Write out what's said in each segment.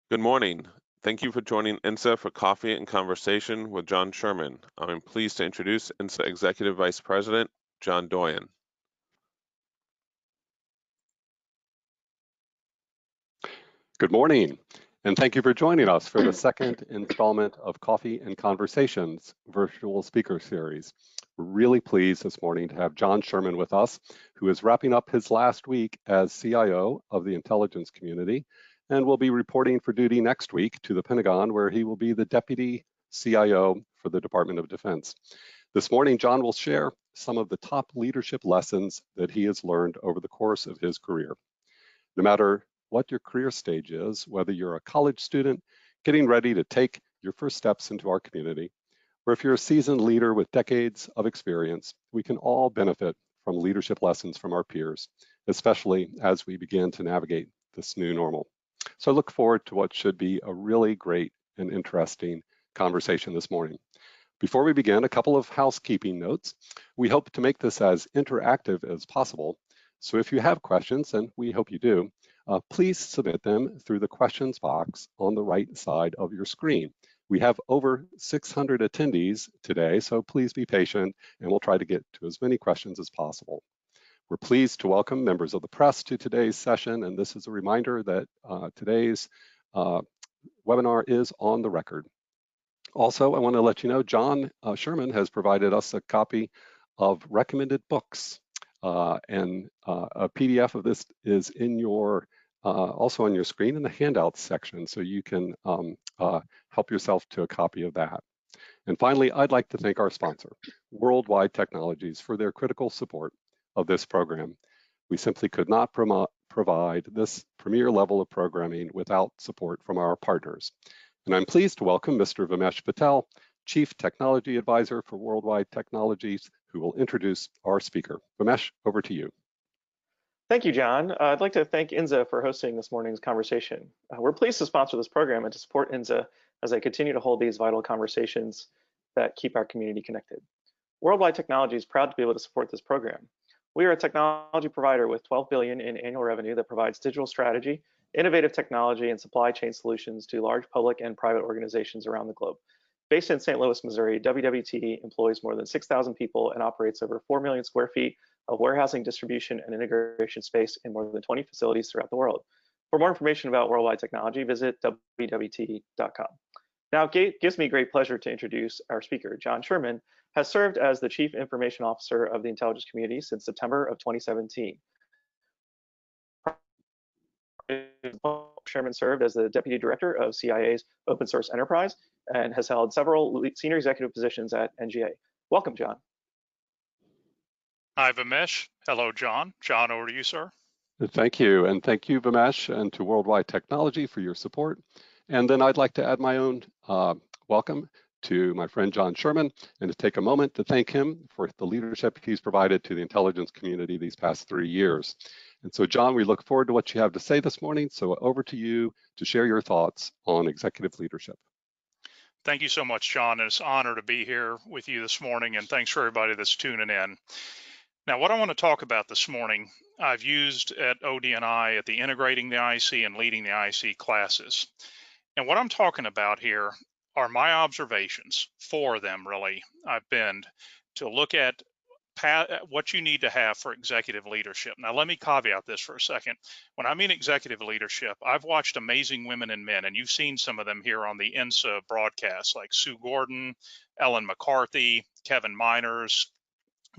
Good morning. Thank you for joining INSA for Coffee and Conversation with John Sherman. I'm pleased to introduce INSA Executive Vice President, John Doyon. Good morning, and thank you for joining us for the second installment of Coffee and Conversations virtual speaker series. We're really pleased this morning to have John Sherman with us, who is wrapping up his last week as CIO of the intelligence community and will be reporting for duty next week to the Pentagon, where he will be the Deputy CIO for the Department of Defense. This morning, John will share some of the top leadership lessons that he has learned over the course of his career. No matter what your career stage is, whether you're a college student getting ready to take your first steps into our community, or if you're a seasoned leader with decades of experience, we can all benefit from leadership lessons from our peers, especially as we begin to navigate this new normal. So I look forward to what should be a really great and interesting conversation this morning. Before we begin, a couple of housekeeping notes. We hope to make this as interactive as possible. So if you have questions, and we hope you do, please submit them through the questions box on the right side of your screen. We have over 600 attendees today, so please be patient and we'll try to get to as many questions as possible. We're pleased to welcome members of the press to today's session, and this is a reminder that today's webinar is on the record. Also, I want to let you know John Sherman has provided us a copy of recommended books, and a PDF of this is in your also on your screen in the handouts section, so you can help yourself to a copy of that. And finally, I'd like to thank our sponsor, Worldwide Technologies, for their critical support of this program. We simply could not provide this premier level of programming without support from our partners. And I'm pleased to welcome Mr. Vimesh Patel, Chief Technology Advisor for Worldwide Technologies, who will introduce our speaker. Vimesh, over to you. Thank you, John. I'd like to thank INSA for hosting this morning's conversation. We're pleased to sponsor this program and to support INSA as they continue to hold these vital conversations that keep our community connected. Worldwide Technology is proud to be able to support this program. We are a technology provider with $12 billion in annual revenue that provides digital strategy, innovative technology, and supply chain solutions to large public and private organizations around the globe. Based in St. Louis, Missouri, WWT employs more than 6,000 people and operates over 4 million square feet of warehousing, distribution, and integration space in more than 20 facilities throughout the world. For more information about Worldwide Technology, visit wwt.com. Now, it gives me great pleasure to introduce our speaker. John Sherman has served as the Chief Information Officer of the intelligence community since September of 2017. Sherman served as the Deputy Director of CIA's Open Source Enterprise and has held several senior executive positions at NGA. Welcome, John. Hi, Vimesh. Hello, John. John, over to you, sir. Thank you, and thank you, Vimesh, and to Worldwide Technology for your support. And then I'd like to add my own welcome to my friend John Sherman, and to take a moment to thank him for the leadership he's provided to the intelligence community these past 3 years. And so, John, we look forward to what you have to say this morning. So over to you to share your thoughts on executive leadership. Thank you so much, John. It's an honor to be here with you this morning, and thanks for everybody that's tuning in. Now, what I want to talk about this morning, I've used at ODNI at the Integrating the IC and Leading the IC classes. And what I'm talking about here are my observations, 4 of them really, I've been to look at what you need to have for executive leadership. Now, let me caveat this for a second. When I mean executive leadership, I've watched amazing women and men, and you've seen some of them here on the INSA broadcast, like Sue Gordon, Ellen McCarthy, Kevin Miners,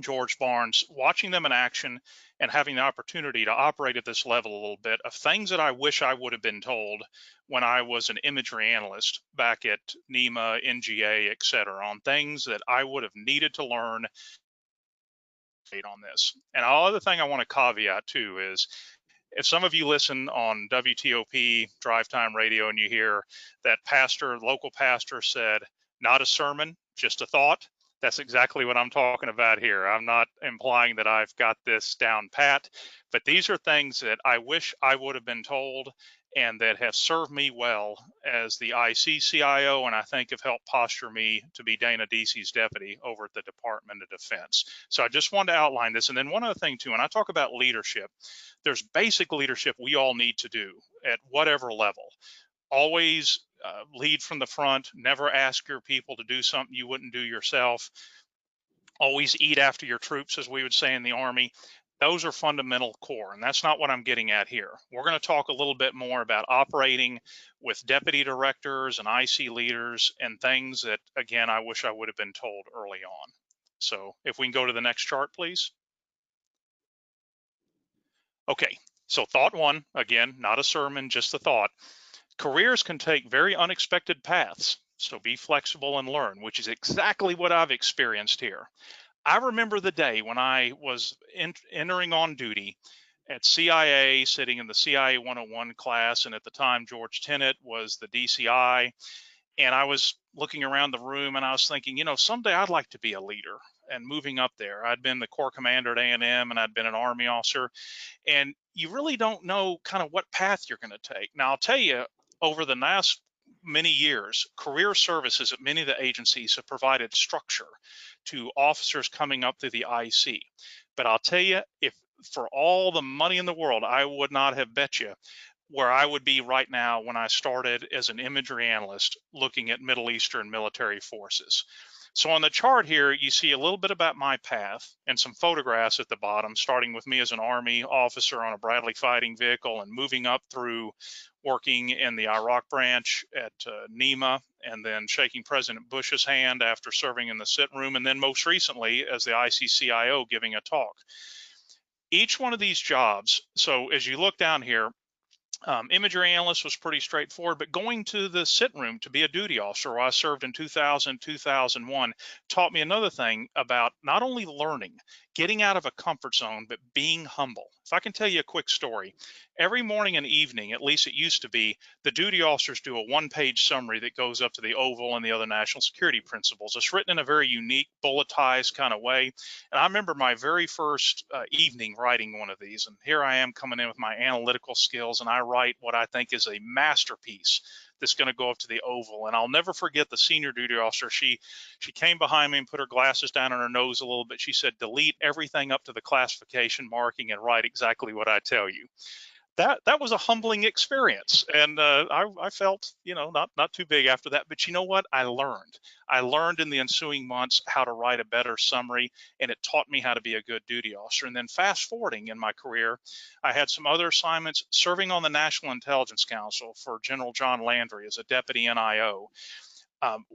George Barnes, watching them in action and having the opportunity to operate at this level a little bit of things that I wish I would have been told when I was an imagery analyst back at NEMA, NGA, et cetera, on things that I would have needed to learn on this. And the other thing I want to caveat too is, if some of you listen on WTOP Drive Time Radio and you hear that local pastor said, not a sermon, just a thought, that's exactly what I'm talking about here. I'm not implying that I've got this down pat, but these are things that I wish I would have been told and that have served me well as the IC CIO, and I think have helped posture me to be Dana Deasy's deputy over at the Department of Defense. So I just wanted to outline this. And then one other thing too, when I talk about leadership, there's basic leadership we all need to do at whatever level. always lead from the front, never ask your people to do something you wouldn't do yourself, always eat after your troops, as we would say in the Army. Those are fundamental core, and that's not what I'm getting at here. We're going to talk a little bit more about operating with deputy directors and IC leaders and things that, again, I wish I would have been told early on. So if we can go to the next chart, please. Okay, so thought one, again, not a sermon, just a thought. Careers can take very unexpected paths, so be flexible and learn, which is exactly what I've experienced here. I remember the day when I was entering on duty at CIA, sitting in the CIA 101 class, and at the time George Tenet was the DCI, and I was looking around the room and I was thinking, you know, someday I'd like to be a leader and moving up there. I'd been the Corps Commander at A&M and I'd been an Army officer, and you really don't know kind of what path you're going to take. Now, I'll tell you, over the last many years, career services at many of the agencies have provided structure to officers coming up through the IC. But I'll tell you, if for all the money in the world, I would not have bet you where I would be right now when I started as an imagery analyst looking at Middle Eastern military forces. So on the chart here, you see a little bit about my path and some photographs at the bottom, starting with me as an Army officer on a Bradley fighting vehicle and moving up through working in the Iraq branch at NEMA, and then shaking President Bush's hand after serving in the sit room, and then most recently as the ICCIO giving a talk. Each one of these jobs, so as you look down here, imagery analyst was pretty straightforward, but going to the sit room to be a duty officer, where I served in 2000, 2001, taught me another thing about not only learning, getting out of a comfort zone, but being humble. If I can tell you a quick story, every morning and evening, at least it used to be, the duty officers do a one-page summary that goes up to the Oval and the other national security principles. It's written in a very unique, bulletized kind of way. And I remember my very first evening writing one of these, and here I am coming in with my analytical skills, and I write what I think is a masterpiece that's going to go up to the Oval. And I'll never forget the senior duty officer. She came behind me and put her glasses down on her nose a little bit. She said, delete everything up to the classification marking and write exactly what I tell you. That was a humbling experience, and I felt, you know, not too big after that. But you know what? I learned in the ensuing months how to write a better summary, and it taught me how to be a good duty officer. And then fast forwarding in my career, I had some other assignments serving on the National Intelligence Council for General John Landry as a deputy NIO.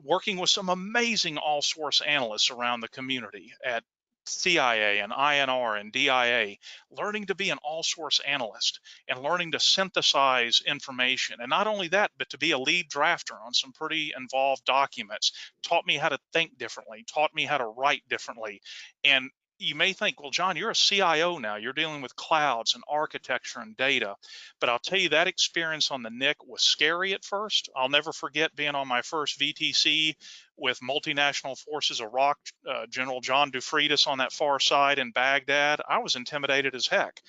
Working with some amazing all-source analysts around the community at CIA and INR and DIA, learning to be an all-source analyst and learning to synthesize information. And not only that, but to be a lead drafter on some pretty involved documents, taught me how to think differently, taught me how to write differently. And you may think, well, John, you're a CIO now. You're dealing with clouds and architecture and data. But I'll tell you, that experience on the NIC was scary at first. I'll never forget being on my first VTC with multinational forces, Iraq, General John Dufreitas on that far side in Baghdad. I was intimidated as heck.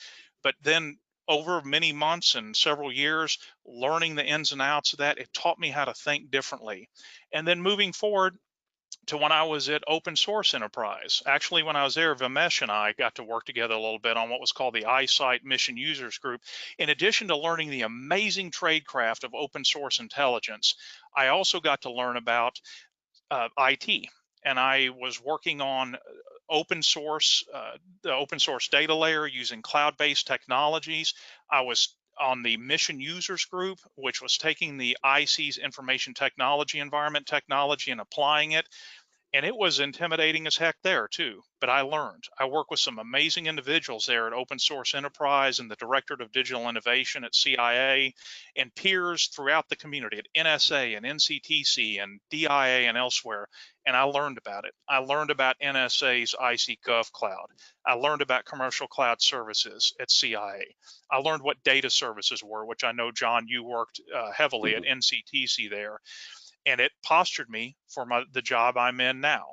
But then over many months and several years, learning the ins and outs of that, it taught me how to think differently. And then moving forward to when I was at Open Source Enterprise. Actually, when I was there, Vimesh and I got to work together a little bit on what was called the iSight Mission Users Group. In addition to learning the amazing tradecraft of open source intelligence, I also got to learn about IT. And I was working on open source, the open source data layer using cloud-based technologies. I was on the mission users group, which was taking the IC's information technology environment technology and applying it. And it was intimidating as heck there too, but I learned. I work with some amazing individuals there at Open Source Enterprise and the Directorate of Digital Innovation at CIA, and peers throughout the community at NSA and NCTC and DIA and elsewhere. And I learned about it. I learned about NSA's IC Gov Cloud. I learned about commercial cloud services at CIA. I learned what data services were, which I know, John, you worked heavily at NCTC there. And it postured me for the job I'm in now.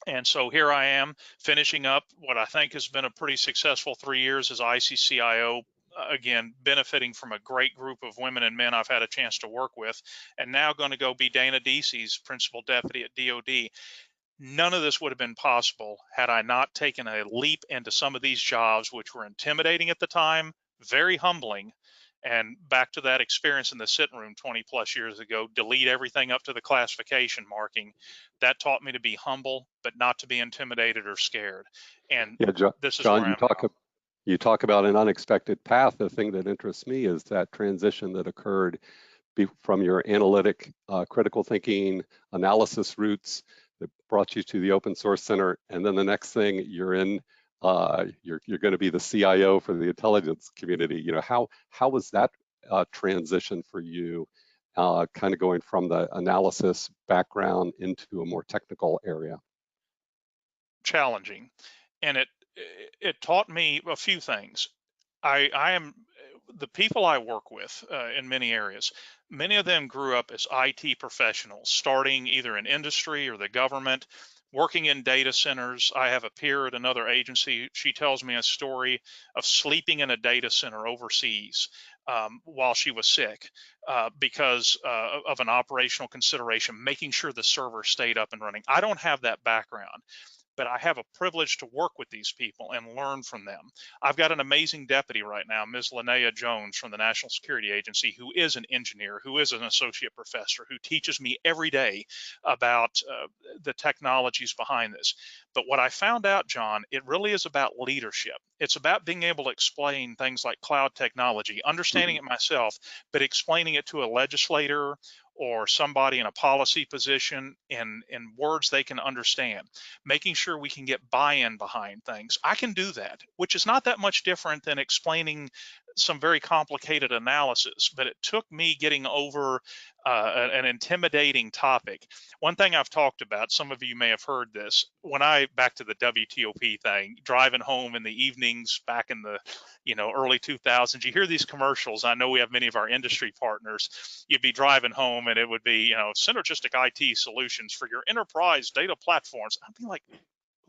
And so here I am finishing up what I think has been a pretty successful 3 years as ICCIO, again, benefiting from a great group of women and men I've had a chance to work with, and now going to go be Dana Deasy's principal deputy at DOD. None of this would have been possible had I not taken a leap into some of these jobs, which were intimidating at the time, very humbling, And back to that experience in the sitting room 20 plus years ago, delete everything up to the classification marking. That taught me to be humble, but not to be intimidated or scared. And Yeah, this is John, where I am now. you talk about an unexpected path. The thing that interests me is that transition that occurred from your analytic, critical thinking, analysis roots that brought you to the open source center, and then the next thing you're in, you're going to be the CIO for the intelligence community. You know, how was that transition for you, kind of going from the analysis background into a more technical area? Challenging, and it taught me a few things. I am the people I work with in many areas. Many of them grew up as IT professionals, starting either in industry or the government, working in data centers. I have a peer at another agency. She tells me a story of sleeping in a data center overseas while she was sick because of an operational consideration, making sure the server stayed up and running. I don't have that background, but I have a privilege to work with these people and learn from them. I've got an amazing deputy right now, Ms. Linnea Jones from the National Security Agency, who is an engineer, who is an associate professor, who teaches me every day about the technologies behind this. But what I found out, John, it really is about leadership. It's about being able to explain things like cloud technology, understanding it myself, but explaining it to a legislator or somebody in a policy position in words they can understand, making sure we can get buy-in behind things. I can do that, which is not that much different than explaining some very complicated analysis, but it took me getting over an intimidating topic. One thing I've talked about, some of you may have heard this, back to the WTOP thing, driving home in the evenings back in the early 2000s, you hear these commercials. I know we have many of our industry partners. You'd be driving home and it would be, synergistic IT solutions for your enterprise data platforms. I'd be like,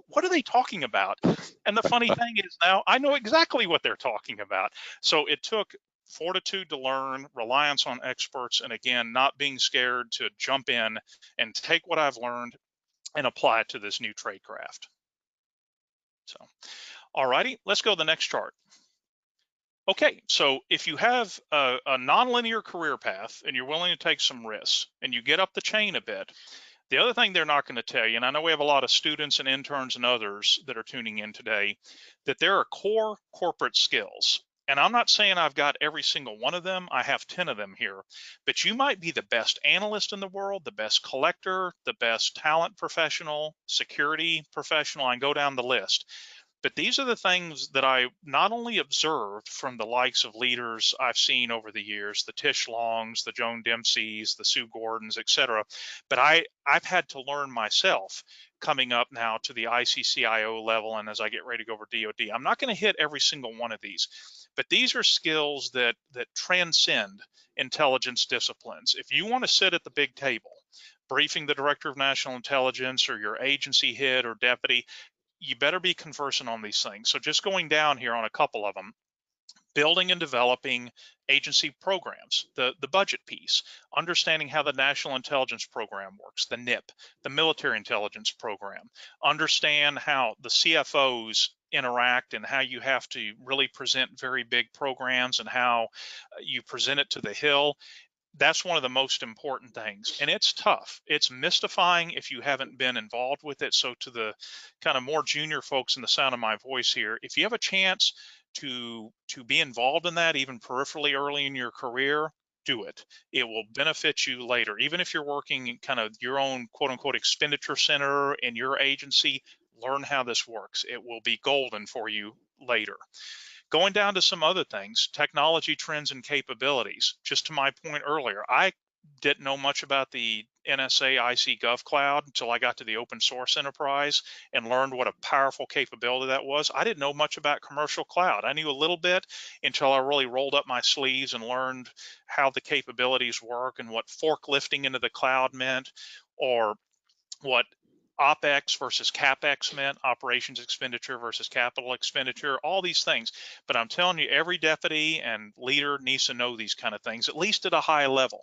what are they talking about? And the funny thing is now I know exactly what they're talking about. So it took fortitude to learn, reliance on experts, and again, not being scared to jump in and take what I've learned and apply it to this new trade craft. So, all righty, let's go to the next chart. Okay, so if you have a nonlinear career path and you're willing to take some risks and you get up the chain a bit, the other thing they're not going to tell you, and I know we have a lot of students and interns and others that are tuning in today, that there are core corporate skills. And I'm not saying I've got every single one of them. I have 10 of them here. But you might be the best analyst in the world, the best collector, the best talent professional, security professional, I can go down the list. But these are the things that I not only observed from the likes of leaders I've seen over the years, the Tish Longs, the Joan Dempseys, the Sue Gordons, et cetera, but I've had to learn myself coming up now to the ICCIO level and as I get ready to go over DoD. I'm not going to hit every single one of these, but these are skills that transcend intelligence disciplines. If you want to sit at the big table, briefing the Director of National Intelligence or your agency head or deputy, you better be conversant on these things. So just going down here on a couple of them, building and developing agency programs, the budget piece, understanding how the National Intelligence Program works, the NIP, the Military Intelligence Program, understand how the CFOs interact and how you have to really present very big programs and how you present it to the Hill. That's one of the most important things, and it's tough. It's mystifying if you haven't been involved with it. So to the kind of more junior folks in the sound of my voice here, if you have a chance to be involved in that, even peripherally early in your career, do it. It will benefit you later. Even if you're working in kind of your own quote unquote expenditure center in your agency, learn how this works. It will be golden for you later. Going down to some other things, technology trends and capabilities. Just to my point earlier, I didn't know much about the NSA IC Gov Cloud until I got to the open source enterprise and learned what a powerful capability that was. I didn't know much about commercial cloud. I knew a little bit until I really rolled up my sleeves and learned how the capabilities work and what forklifting into the cloud meant, or what OPEX versus CAPEX meant, operations expenditure versus capital expenditure, all these things. But I'm telling you, every deputy and leader needs to know these kind of things, at least at a high level.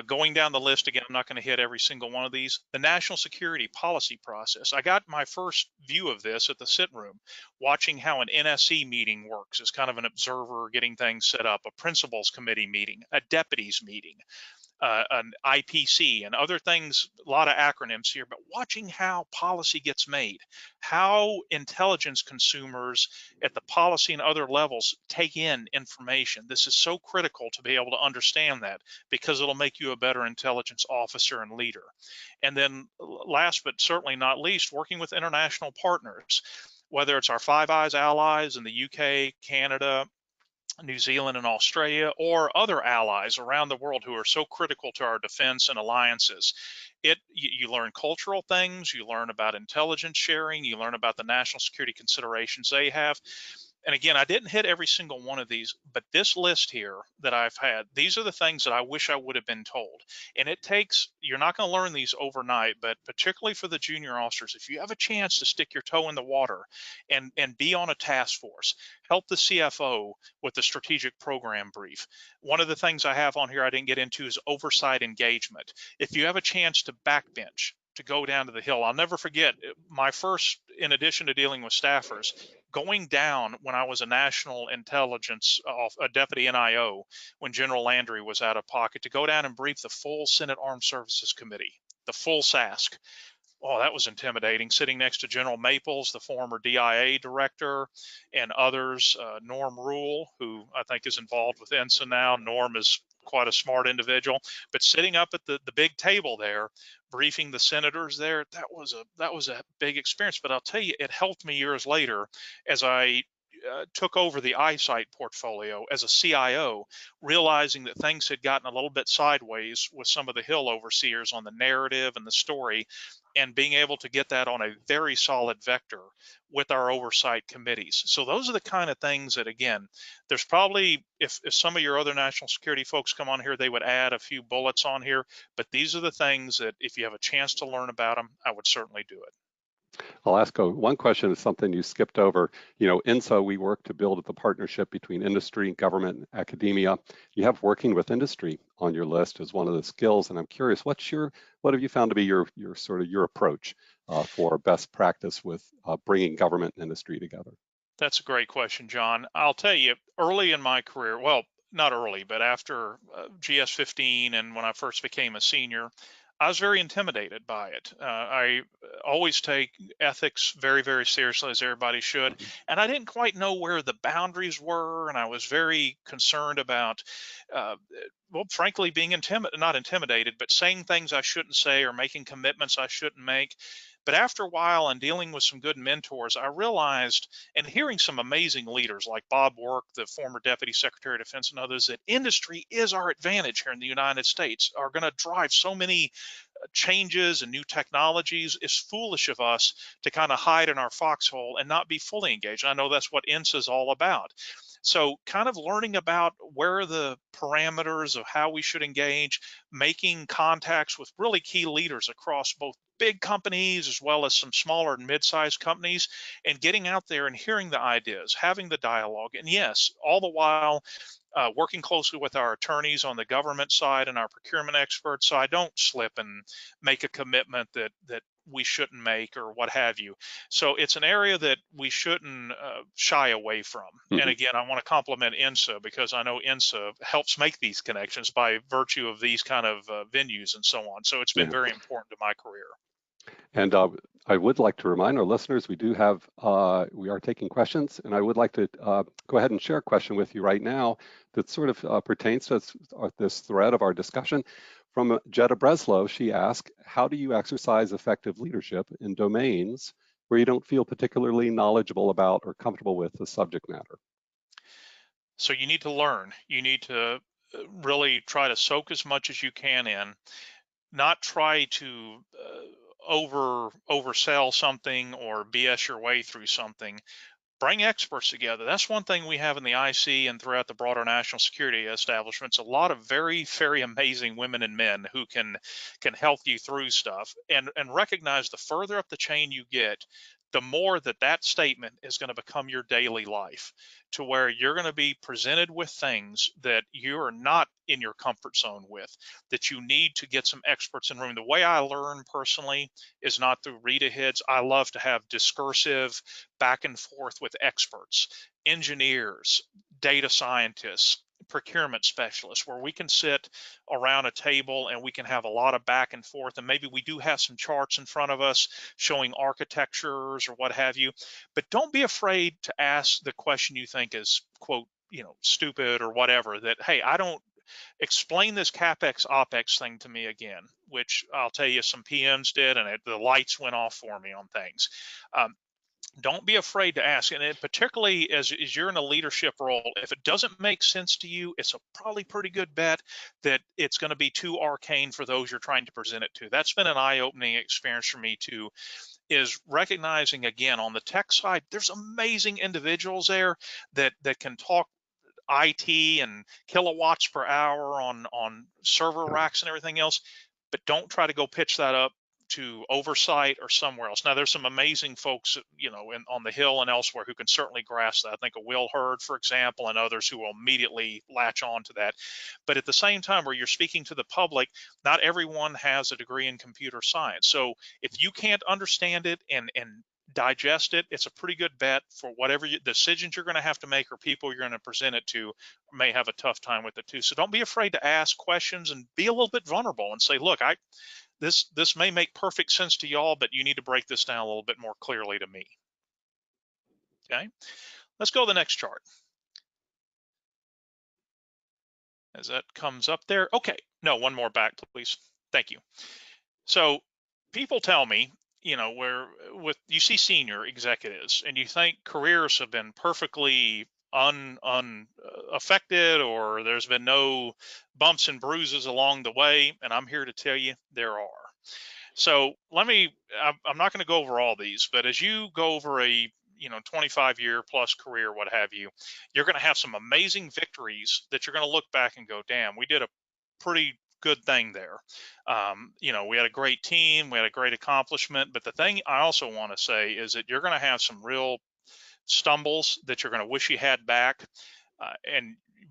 Going down the list again, I'm not going to hit every single one of these. The national security policy process. I got my first view of this at the sit room, watching how an NSC meeting works as kind of an observer, getting things set up, a principals committee meeting, a deputies meeting, an IPC and other things, a lot of acronyms here, but watching how policy gets made, how intelligence consumers at the policy and other levels take in information. This is so critical to be able to understand that, because it'll make you a better intelligence officer and leader. And then last but certainly not least, working with international partners, whether it's our Five Eyes allies in the UK, Canada, New Zealand and Australia, or other allies around the world who are so critical to our defense and alliances. You learn cultural things, you learn about intelligence sharing, you learn about the national security considerations they have. And again, I didn't hit every single one of these, but this list here that I've had, these are the things that I wish I would have been told. And it takes, you're not going to learn these overnight, but particularly for the junior officers, if you have a chance to stick your toe in the water and be on a task force, help the CFO with the strategic program brief. One of the things I have on here I didn't get into is oversight engagement. If you have a chance to backbench, to go down to the Hill, I'll never forget my first, in addition to dealing with staffers, going down when I was a national intelligence, a deputy NIO, when General Landry was out of pocket, to go down and brief the full Senate Armed Services Committee, the full SASC. Oh, that was intimidating, sitting next to General Maples, the former DIA director, and others, Norm Rule, who I think is involved with INSA now. Norm is quite a smart individual, but sitting up at the big table there, briefing the senators there, that was a big experience. But I'll tell you, it helped me years later as I took over the iSight portfolio as a CIO, realizing that things had gotten a little bit sideways with some of the Hill overseers on the narrative and the story, and being able to get that on a very solid vector with our oversight committees. So those are the kind of things that, again, there's probably, if some of your other national security folks come on here, they would add a few bullets on here, but these are the things that if you have a chance to learn about them, I would certainly do it. I'll ask one question, is something you skipped over. You know, INSA, we work to build the partnership between industry, government, and academia. You have working with industry on your list as one of the skills, and I'm curious, what have you found to be your approach for best practice with bringing government and industry together? That's a great question, John. I'll tell you, early in my career, well, not early, but after GS-15 and when I first became a senior, I was very intimidated by it. I always take ethics very, very seriously, as everybody should. And I didn't quite know where the boundaries were. And I was very concerned about, well, frankly, being not intimidated, but saying things I shouldn't say or making commitments I shouldn't make. But after a while and dealing with some good mentors, I realized, and hearing some amazing leaders like Bob Work, the former Deputy Secretary of Defense, and others, that industry is our advantage here in the United States, are going to drive so many changes and new technologies. It's foolish of us to kind of hide in our foxhole and not be fully engaged. I know that's what INSA is all about. So kind of learning about where are the parameters of how we should engage, making contacts with really key leaders across both big companies as well as some smaller and mid-sized companies, and getting out there and hearing the ideas, having the dialogue. And yes, all the while working closely with our attorneys on the government side and our procurement experts, so I don't slip and make a commitment that we shouldn't make or what have you. So it's an area that we shouldn't shy away from. And again, I want to compliment INSA, because I know INSA helps make these connections by virtue of these kind of venues and so on. So it's been very important to my career. And I would like to remind our listeners, we are taking questions, and I would like to go ahead and share a question with you right now that sort of pertains to this thread of our discussion. From Jetta Breslow, she asked, how do you exercise effective leadership in domains where you don't feel particularly knowledgeable about or comfortable with the subject matter? So you need to learn. You need to really try to soak as much as you can in, not try to oversell something or BS your way through something. Bring experts together. That's one thing we have in the IC and throughout the broader national security establishments. A lot of very, very amazing women and men who can help you through stuff, and recognize the further up the chain you get, the more that that statement is going to become your daily life, to where you're going to be presented with things that you're not in your comfort zone with, that you need to get some experts in the room. The way I learn personally is not through read aheads. I love to have discursive back and forth with experts, engineers, data scientists, procurement specialists, where we can sit around a table and we can have a lot of back and forth, and maybe we do have some charts in front of us showing architectures or what have you. But don't be afraid to ask the question you think is, quote, stupid or whatever, that, hey, I don't, explain this CapEx OpEx thing to me again, which I'll tell you some PMs did, and the lights went off for me on things. Don't be afraid to ask, and particularly as you're in a leadership role, if it doesn't make sense to you, it's a probably pretty good bet that it's going to be too arcane for those you're trying to present it to. That's been an eye-opening experience for me too, is recognizing, again, on the tech side, there's amazing individuals there that can talk IT and kilowatts per hour on server racks and everything else, but don't try to go pitch that up to oversight or somewhere else. Now, there's some amazing folks, on the Hill and elsewhere who can certainly grasp that. I think of Will Hurd, for example, and others who will immediately latch on to that. But at the same time, where you're speaking to the public, not everyone has a degree in computer science. So if you can't understand it and digest it, it's a pretty good bet for whatever decisions you're going to have to make or people you're going to present it to may have a tough time with it too. So don't be afraid to ask questions and be a little bit vulnerable and say, look, this may make perfect sense to y'all, but you need to break this down a little bit more clearly to me. Okay, let's go to the next chart. As that comes up there. Okay, no, one more back, please. Thank you. So people tell me, where you see senior executives and you think careers have been perfectly unaffected, or there's been no bumps and bruises along the way, and I'm here to tell you there are. So I'm not going to go over all these, but as you go over a 25-year plus career, what have you, you're going to have some amazing victories that you're going to look back and go, damn, we did a pretty good thing there. We had a great team, we had a great accomplishment, but the thing I also want to say is that you're going to have some real stumbles that you're going to wish you had back,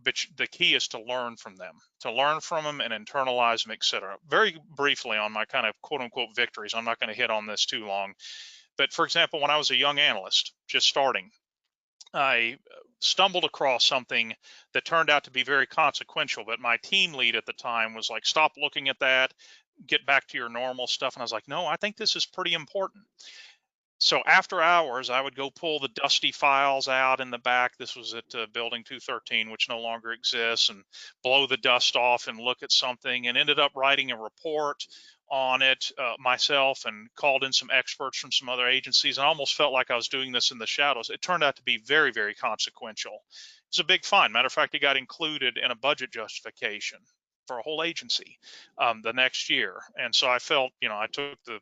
but the key is to learn from them, and internalize them, etc. Very briefly on my kind of quote unquote victories, I'm not going to hit on this too long, but for example, when I was a young analyst just starting, I stumbled across something that turned out to be very consequential, but my team lead at the time was like, stop looking at that, get back to your normal stuff. And I was like, no, I think this is pretty important. So after hours, I would go pull the dusty files out in the back. This was at building 213, which no longer exists, and blow the dust off and look at something, and ended up writing a report on it myself, and called in some experts from some other agencies. And I almost felt like I was doing this in the shadows. It turned out to be very, very consequential. It's a big find. Matter of fact, it got included in a budget justification for a whole agency the next year. And so I felt, I took the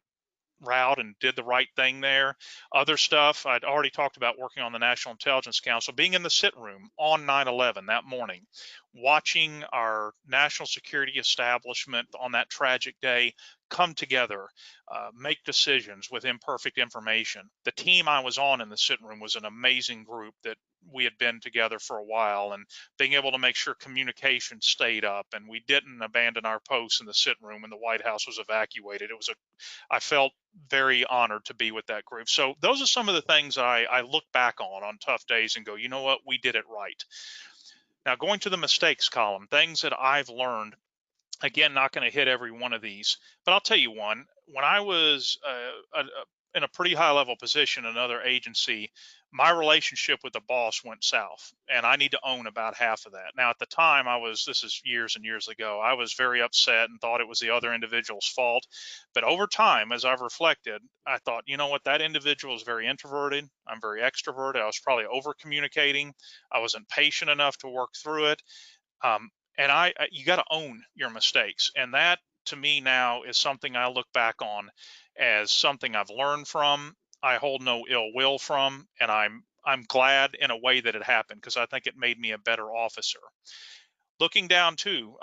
route and did the right thing there. Other stuff, I'd already talked about working on the National Intelligence Council, being in the sit room on 9/11 that morning, watching our national security establishment on that tragic day come together, make decisions with imperfect information. The team I was on in the sit room was an amazing group that we had been together for a while, and being able to make sure communication stayed up and we didn't abandon our posts in the sit room when the White House was evacuated. I felt very honored to be with that group. So those are some of the things I look back on tough days and go, you know what, we did it right. Now, going to the mistakes column, things that I've learned, again, not going to hit every one of these, but I'll tell you one. When I was in a pretty high level position in another agency, my relationship with the boss went south, and I need to own about half of that. Now, at the time, this is years and years ago, I was very upset and thought it was the other individual's fault. But over time, as I've reflected, I thought, you know what, that individual is very introverted. I'm very extroverted. I was probably over communicating. I wasn't patient enough to work through it. And you got to own your mistakes. And that, to me, now is something I look back on as something I've learned from. I hold no ill will from, and I'm glad in a way that it happened, because I think it made me a better officer. Looking down too,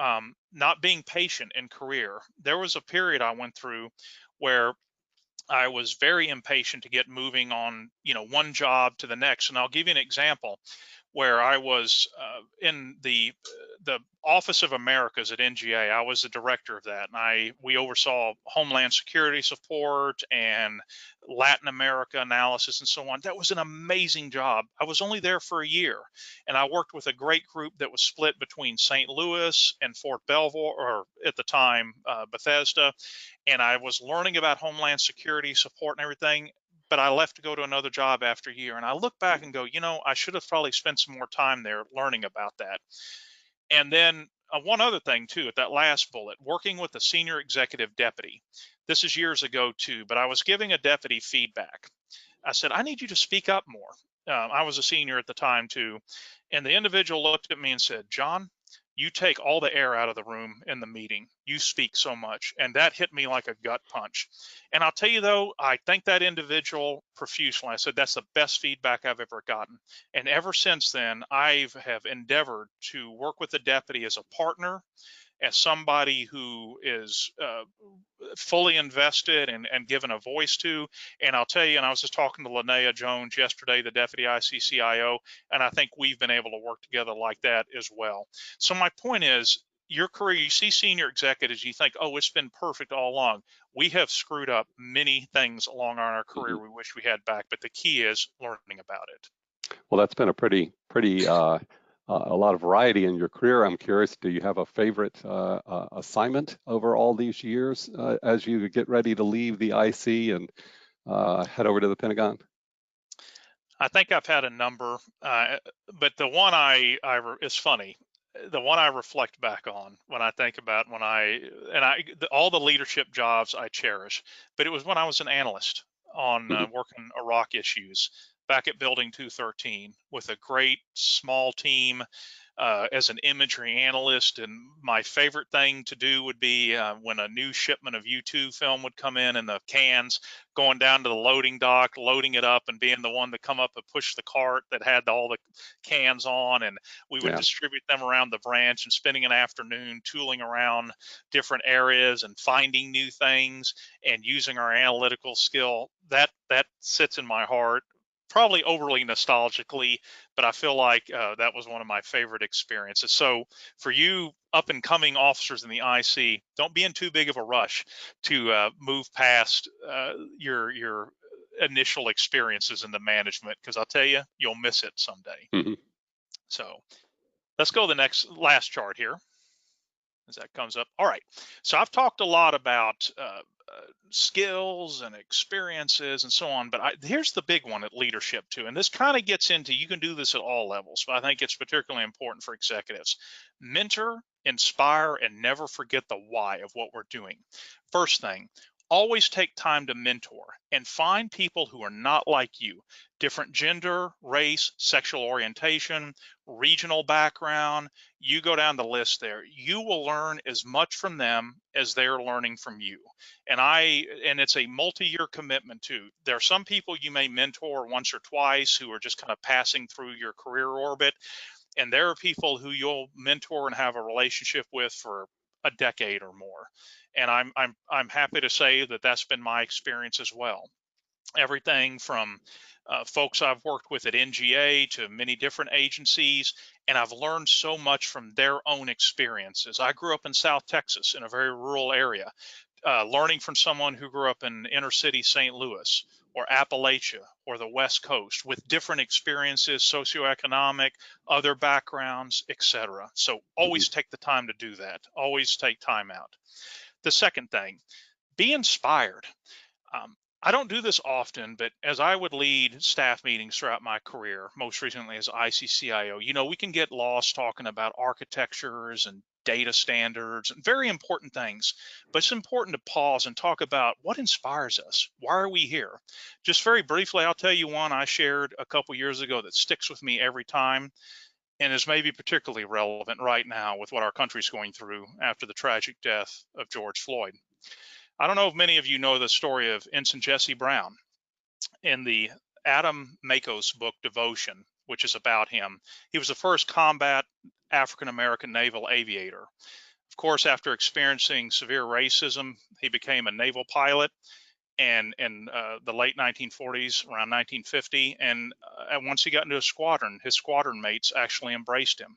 not being patient in career. There was a period I went through where I was very impatient to get moving on, one job to the next. And I'll give you an example where I was in the Office of Americas at NGA. I was the director of that, and we oversaw Homeland Security support and Latin America analysis and so on. That was an amazing job. I was only there for a year, and I worked with a great group that was split between St. Louis and Fort Belvoir, or at the time Bethesda, and I was learning about Homeland Security support and everything. But I left to go to another job after a year. And I look back and go, I should have probably spent some more time there learning about that. And then one other thing too, at that last bullet, working with a senior executive deputy. This is years ago too, but I was giving a deputy feedback. I said, I need you to speak up more. I was a senior at the time too. And the individual looked at me and said, John, you take all the air out of the room in the meeting. You speak so much. And that hit me like a gut punch. And I'll tell you though, I thank that individual profusely. I said, that's the best feedback I've ever gotten. And ever since then, I have endeavored to work with the deputy as a partner, as somebody who is fully invested and given a voice to. And I'll tell you, and I was just talking to Linnea Jones yesterday, the deputy ICCIO, and I think we've been able to work together like that as well. So my point is, your career, you see senior executives, you think, oh, it's been perfect all along. We have screwed up many things along our career we wish we had back, but the key is learning about it. Well, that's been a pretty a lot of variety in your career. I'm curious, do you have a favorite assignment over all these years as you get ready to leave the IC and head over to the Pentagon? I think I've had a number, but the one it's funny. The one I reflect back on when I think about all the leadership jobs I cherish, but it was when I was an analyst on working Iraq issues back at Building 213 with a great small team as an imagery analyst. And my favorite thing to do would be when a new shipment of U2 film would come in the cans, going down to the loading dock, loading it up, and being the one to come up and push the cart that had all the cans on. And we would distribute them around the branch and spending an afternoon tooling around different areas and finding new things and using our analytical skill. That sits in my heart, probably overly nostalgically, but I feel like that was one of my favorite experiences. So for you up and coming officers in the IC, don't be in too big of a rush to move past your initial experiences in the management, because I'll tell you, you'll miss it someday. So let's go to the last chart here as that comes up. All right, so I've talked a lot about skills and experiences and so on, but here's the big one at leadership too, and this kind of gets into, you can do this at all levels, but I think it's particularly important for executives. Mentor, inspire, and never forget the why of what we're doing. First thing, always take time to mentor and find people who are not like you, different gender, race, sexual orientation, regional background. You go down the list there. You will learn as much from them as they're learning from you. And it's a multi-year commitment too. There are some people you may mentor once or twice who are just kind of passing through your career orbit. And there are people who you'll mentor and have a relationship with for a decade or more. And I'm happy to say that that's been my experience as well. Everything from folks I've worked with at NGA to many different agencies, and I've learned so much from their own experiences. I grew up in South Texas in a very rural area, learning from someone who grew up in inner city St. Louis or Appalachia or the West Coast with different experiences, socioeconomic, other backgrounds, etc. So always take the time to do that. Always take time out. The second thing, be inspired. I don't do this often, but as I would lead staff meetings throughout my career, most recently as ICCIO, we can get lost talking about architectures and data standards and very important things, but it's important to pause and talk about what inspires us. Why are we here? Just very briefly, I'll tell you one I shared a couple years ago that sticks with me every time and is maybe particularly relevant right now with what our country's going through after the tragic death of George Floyd. I don't know if many of you know the story of Ensign Jesse Brown. In the Adam Mako's book, Devotion, which is about him, he was the first combat African-American naval aviator. Of course, after experiencing severe racism, he became a naval pilot. and in the late 1940s, around 1950. And once he got into his squadron mates actually embraced him.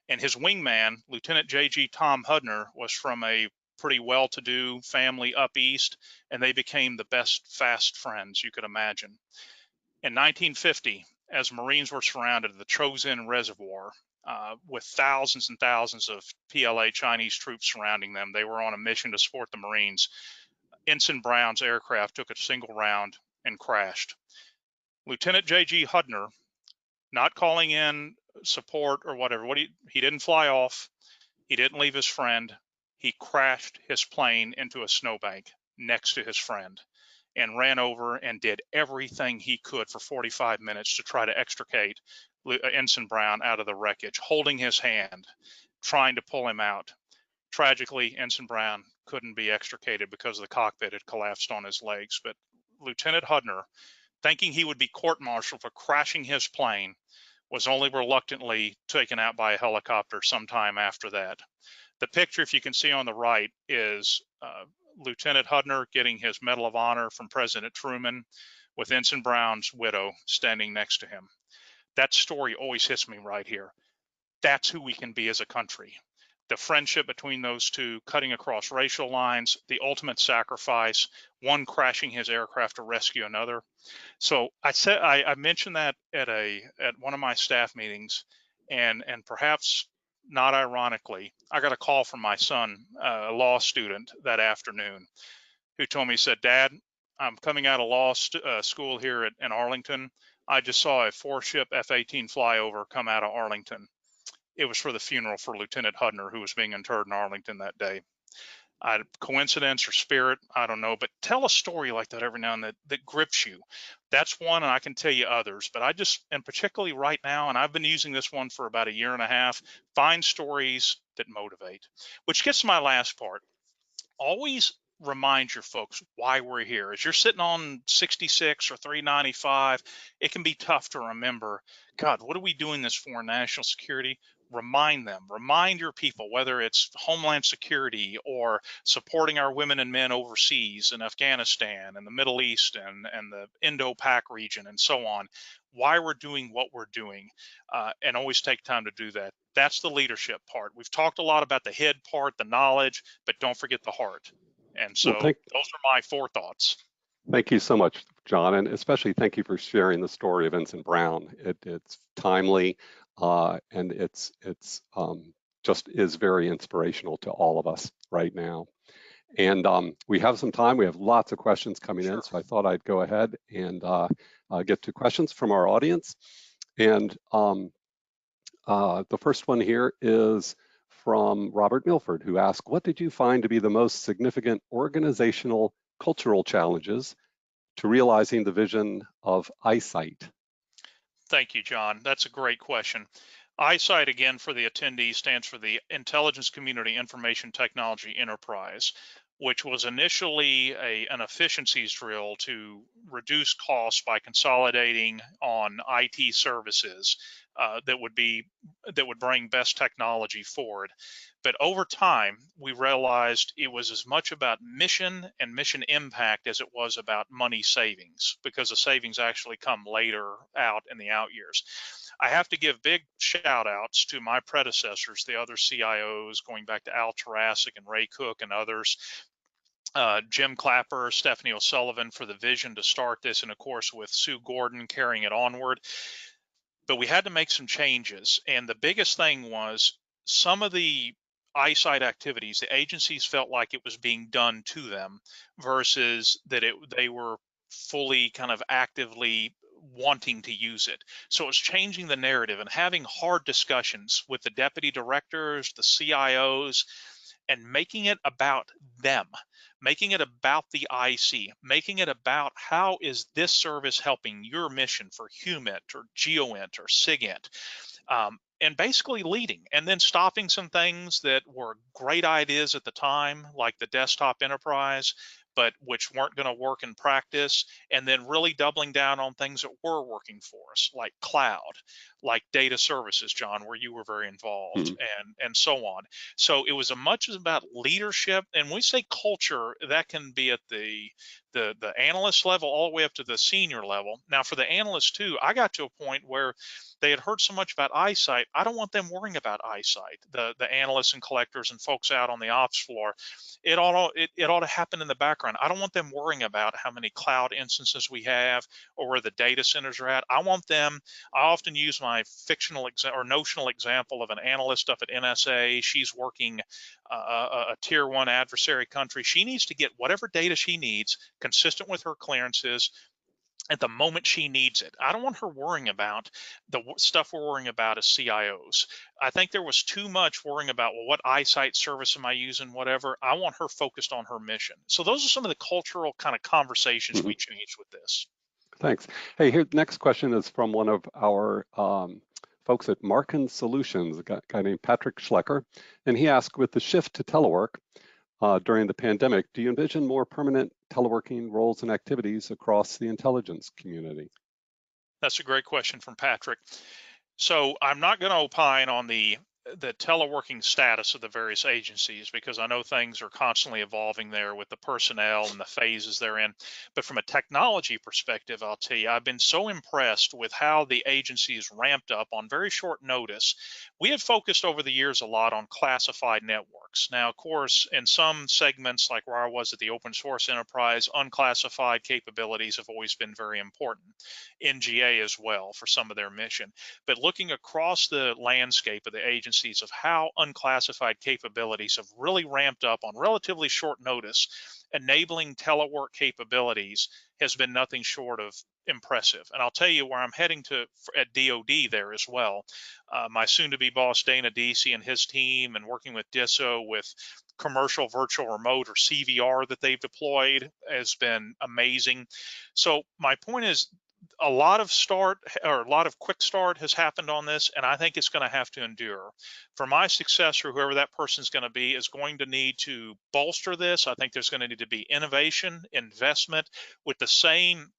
And his wingman, Lieutenant J.G. Tom Hudner, was from a pretty well-to-do family up east, and they became the best fast friends you could imagine. In 1950, as Marines were surrounded at the Chosin Reservoir with thousands and thousands of PLA Chinese troops surrounding them, they were on a mission to support the Marines. Ensign Brown's aircraft took a single round and crashed. Lieutenant J.G. Hudner, not calling in support or whatever, he didn't fly off. He didn't leave his friend. He crashed his plane into a snowbank next to his friend and ran over and did everything he could for 45 minutes to try to extricate Ensign Brown out of the wreckage, holding his hand, trying to pull him out. Tragically, Ensign Brown couldn't be extricated because the cockpit had collapsed on his legs. But Lieutenant Hudner, thinking he would be court-martialed for crashing his plane, was only reluctantly taken out by a helicopter sometime after that. The picture, if you can see on the right, is Lieutenant Hudner getting his Medal of Honor from President Truman with Ensign Brown's widow standing next to him. That story always hits me right here. That's who we can be as a country. The friendship between those two, cutting across racial lines, the ultimate sacrifice, one crashing his aircraft to rescue another. So I mentioned that at one of my staff meetings, and perhaps not ironically, I got a call from my son, a law student, that afternoon, who told me, he said, "Dad, I'm coming out of law school here in Arlington. I just saw a 4-ship F-18 flyover come out of Arlington." It was for the funeral for Lieutenant Hudner, who was being interred in Arlington that day. Coincidence or spirit, I don't know, but tell a story like that every now and then that grips you. That's one, and I can tell you others, but and particularly right now, and I've been using this one for about a year and a half, find stories that motivate. Which gets to my last part. Always remind your folks why we're here. As you're sitting on 66 or 395, it can be tough to remember, God, what are we doing this for? National security? Remind them, remind your people, whether it's Homeland Security or supporting our women and men overseas in Afghanistan and the Middle East and the Indo-Pac region and so on, why we're doing what we're doing, and always take time to do that. That's the leadership part. We've talked a lot about the head part, the knowledge, but don't forget the heart. And so those are my 4 thoughts. Thank you so much, John, and especially thank you for sharing the story of Ensign Brown. It's timely, and it's just is very inspirational to all of us right now. And we have some time. We have lots of questions coming in, so I thought I'd go ahead and get to questions from our audience. And the first one here is from Robert Milford, who asked, what did you find to be the most significant organizational cultural challenges to realizing the vision of iSight? Thank you, John. That's a great question. iSight, again, for the attendees, stands for the Intelligence Community Information Technology Enterprise, which was initially an efficiencies drill to reduce costs by consolidating on IT services that would bring best technology forward. But over time, we realized it was as much about mission and mission impact as it was about money savings, because the savings actually come later out in the out years. I have to give big shout outs to my predecessors, the other CIOs, going back to Al Tarasic and Ray Cook and others, Jim Clapper, Stephanie O'Sullivan for the vision to start this, and of course with Sue Gordon carrying it onward. But we had to make some changes. And the biggest thing was some of the iSight activities, the agencies felt like it was being done to them versus that they were fully kind of actively wanting to use it. So it's changing the narrative and having hard discussions with the deputy directors, the CIOs, and making it about them, making it about the IC, making it about how is this service helping your mission for HUMINT or GEOINT or SIGINT, and basically leading, and then stopping some things that were great ideas at the time, like the desktop enterprise, but which weren't going to work in practice, and then really doubling down on things that were working for us, like cloud. like data services, John, where you were very involved, and so on. So it was as much as about leadership, and when we say culture, that can be at the analyst level all the way up to the senior level. Now for the analysts too, I got to a point where they had heard so much about iSight. I don't want them worrying about iSight. The analysts and collectors and folks out on the ops floor, it ought to happen in the background. I don't want them worrying about how many cloud instances we have or where the data centers are at. I often use my fictional or notional example of an analyst up at NSA. She's working a tier 1 adversary country. She needs to get whatever data she needs consistent with her clearances at the moment she needs it. I don't want her worrying about the stuff we're worrying about as CIOs. I think there was too much worrying about, well, what iSight service am I using, whatever. I want her focused on her mission. So those are some of the cultural kind of conversations we changed with this. Thanks. Hey, here, next question is from one of our folks at Markin Solutions, a guy named Patrick Schlecker. And he asked, with the shift to telework during the pandemic, do you envision more permanent teleworking roles and activities across the intelligence community? That's a great question from Patrick. So I'm not going to opine on the teleworking status of the various agencies, because I know things are constantly evolving there with the personnel and the phases they're in. But from a technology perspective, I'll tell you, I've been so impressed with how the agencies ramped up on very short notice. We had focused over the years a lot on classified networks. Now, of course, in some segments, like where I was at the open source enterprise, unclassified capabilities have always been very important. NGA as well for some of their mission. But looking across the landscape of the agencies of how unclassified capabilities have really ramped up on relatively short notice, enabling telework capabilities has been nothing short of impressive. And I'll tell you where I'm heading to at DoD there as well. My soon-to-be boss, Dana Deasy, and his team, and working with DISO with commercial virtual remote or CVR that they've deployed has been amazing. So my point is, a lot of quick start has happened on this, and I think it's going to have to endure. For my successor, whoever that person's going to be, is going to need to bolster this. I think there's going to need to be innovation, investment with the same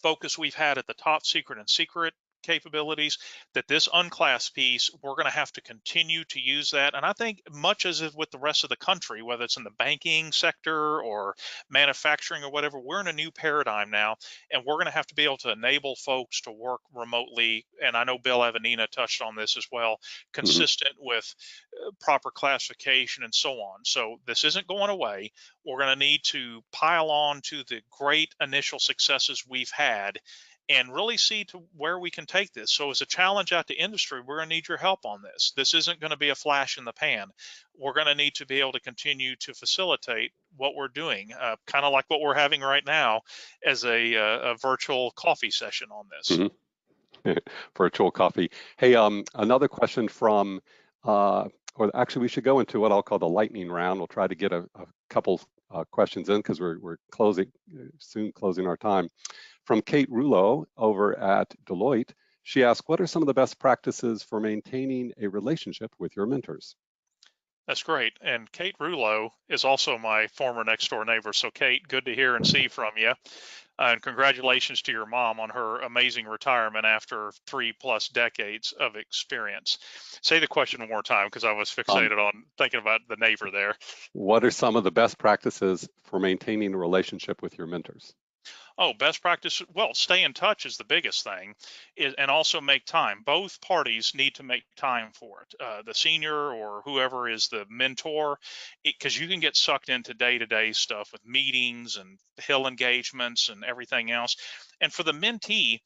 focus we've had at the top secret and secret capabilities, that this unclass piece, we're going to have to continue to use that. And I think much as if with the rest of the country, whether it's in the banking sector or manufacturing or whatever, we're in a new paradigm now, and we're going to have to be able to enable folks to work remotely. And I know Bill Avenina touched on this as well, consistent with proper classification and so on. So this isn't going away. We're going to need to pile on to the great initial successes we've had and really see to where we can take this. So as a challenge out to industry, we're going to need your help on this. This isn't going to be a flash in the pan. We're going to need to be able to continue to facilitate what we're doing, kind of like what we're having right now as a virtual coffee session on this. Virtual coffee. Hey, another question from, or actually we should go into what I'll call the lightning round. We'll try to get a couple questions in because we're soon closing our time. From Kate Rouleau over at Deloitte, she asked, what are some of the best practices for maintaining a relationship with your mentors? That's great. And Kate Rouleau is also my former next door neighbor. So Kate, good to hear and see from you. And congratulations to your mom on her amazing retirement after 3+ decades of experience. Say the question one more time, because I was fixated on thinking about the neighbor there. What are some of the best practices for maintaining a relationship with your mentors? Oh, best practice. Well, stay in touch is the biggest thing, and also make time. Both parties need to make time for it. The senior or whoever is the mentor, because you can get sucked into day-to-day stuff with meetings and Hill engagements and everything else. And for the mentee,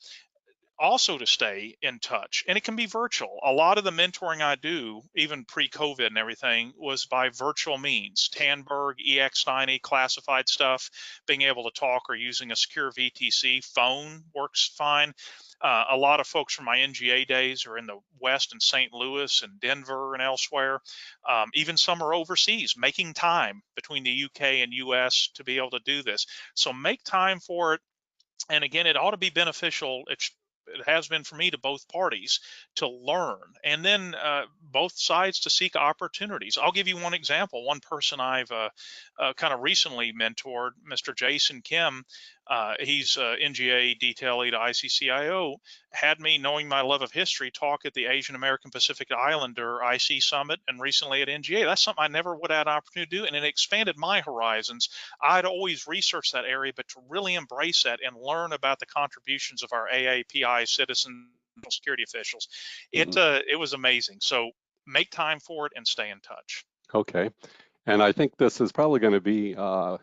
also to stay in touch, and it can be virtual. A lot of the mentoring I do, even pre-COVID and everything, was by virtual means. Tandberg, EX90, classified stuff, being able to talk or using a secure VTC phone works fine. A lot of folks from my NGA days are in the West and St. Louis and Denver and elsewhere. Even some are overseas, making time between the UK and US to be able to do this. So make time for it. And again, it ought to be beneficial. It has been for me to both parties to learn, and then both sides to seek opportunities. I'll give you one example. One person I've kind of recently mentored, Mr. Jason Kim, He's NGA detail lead ICCIO, had me, knowing my love of history, talk at the Asian American Pacific Islander IC Summit and recently at NGA. That's something I never would have had an opportunity to do, and it expanded my horizons. I'd always researched that area, but to really embrace that and learn about the contributions of our AAPI citizen security officials, it was amazing. So make time for it and stay in touch. Okay. And I think this is probably going to be our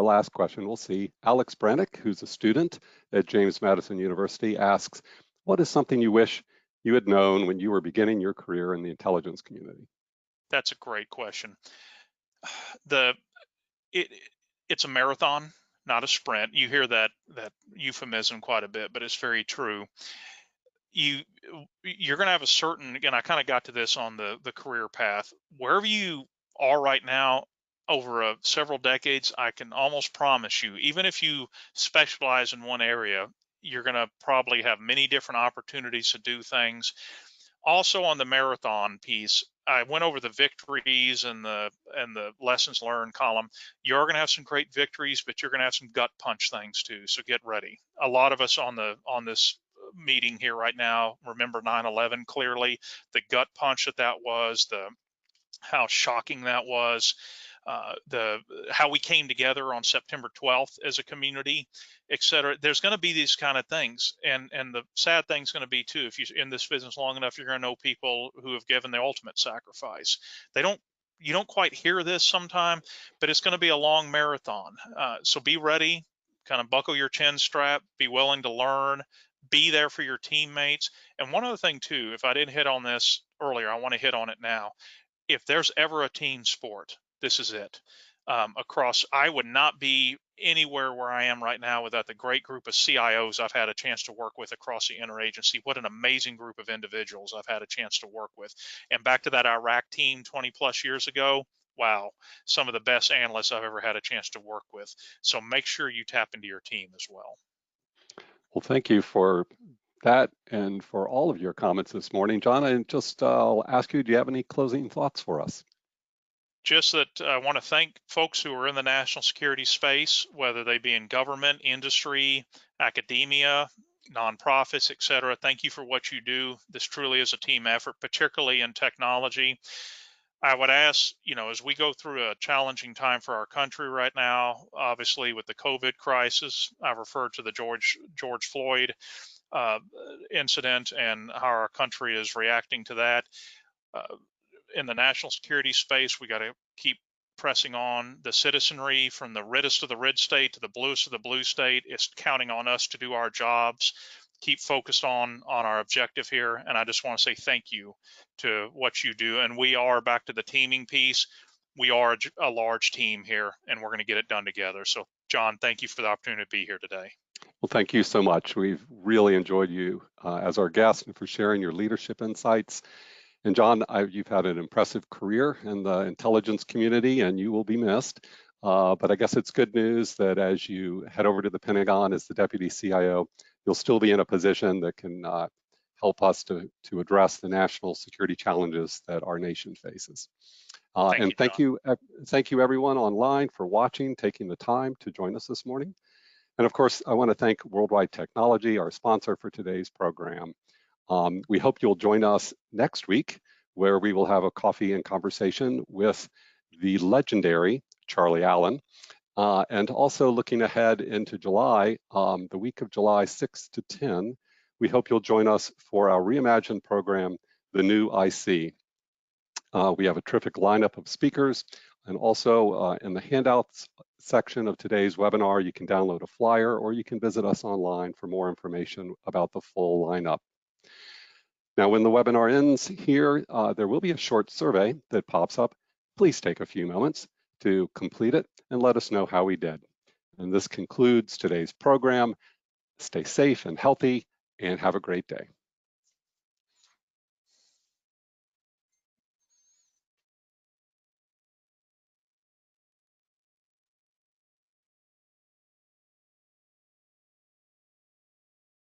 last question. We'll see. Alex Brannick, who's a student at James Madison University, asks, what is something you wish you had known when you were beginning your career in the intelligence community? That's a great question. It's a marathon, not a sprint. You hear that euphemism quite a bit, but it's very true. You're going to have a certain, again, I kind of got to this on the career path. Wherever you are right now, over several decades, I can almost promise you, even if you specialize in one area, you're going to probably have many different opportunities to do things. Also on the marathon piece, I went over the victories and the lessons learned column. You're going to have some great victories, but you're going to have some gut punch things too. So get ready. A lot of us on this meeting here right now remember 9/11 clearly, the gut punch that was, how shocking that was, how we came together on September 12th as a community, et cetera. There's going to be these kind of things, and the sad thing's going to be too, if you're in this business long enough, you're going to know people who have given the ultimate sacrifice. You don't quite hear this sometime, but it's going to be a long marathon. So be ready, kind of buckle your chin strap, be willing to learn, be there for your teammates. And one other thing too, if I didn't hit on this earlier, I want to hit on it now. If there's ever a team sport, this is it. I would not be anywhere where I am right now without the great group of CIOs I've had a chance to work with across the interagency. What an amazing group of individuals I've had a chance to work with. And back to that Iraq team 20 plus years ago, wow, some of the best analysts I've ever had a chance to work with. So make sure you tap into your team as well. Well, thank you for that and for all of your comments this morning. John, I'll ask you, do you have any closing thoughts for us? Just that I want to thank folks who are in the national security space, whether they be in government, industry, academia, nonprofits, et cetera. Thank you for what you do. This truly is a team effort, particularly in technology. I would ask, as we go through a challenging time for our country right now, obviously with the COVID crisis, I've referred to the George Floyd incident and how our country is reacting to that. In the national security space, we got to keep pressing on. The citizenry, from the reddest of the red state to the bluest of the blue state, is counting on us to do our jobs. Keep focused on our objective here. And I just want to say thank you to what you do. And we are, back to the teaming piece, we are a large team here, and we're going to get it done together. So John, thank you for the opportunity to be here today. Well, thank you so much. We've really enjoyed you as our guest and for sharing your leadership insights. And John, you've had an impressive career in the intelligence community, and you will be missed. But I guess it's good news that as you head over to the Pentagon as the Deputy CIO, you'll still be in a position that can help us to address the national security challenges that our nation faces. Thank you everyone online for watching, taking the time to join us this morning. And of course, I want to thank Worldwide Technology, our sponsor for today's program. We hope you'll join us next week, where we will have a coffee and conversation with the legendary Charlie Allen. And also looking ahead into July, the week of July 6 to 10, we hope you'll join us for our reimagined program, The New IC. We have a terrific lineup of speakers, and also in the handouts section of today's webinar, you can download a flyer or you can visit us online for more information about the full lineup. Now, when the webinar ends here, there will be a short survey that pops up. Please take a few moments to complete it and let us know how we did. And this concludes today's program. Stay safe and healthy, and have a great day.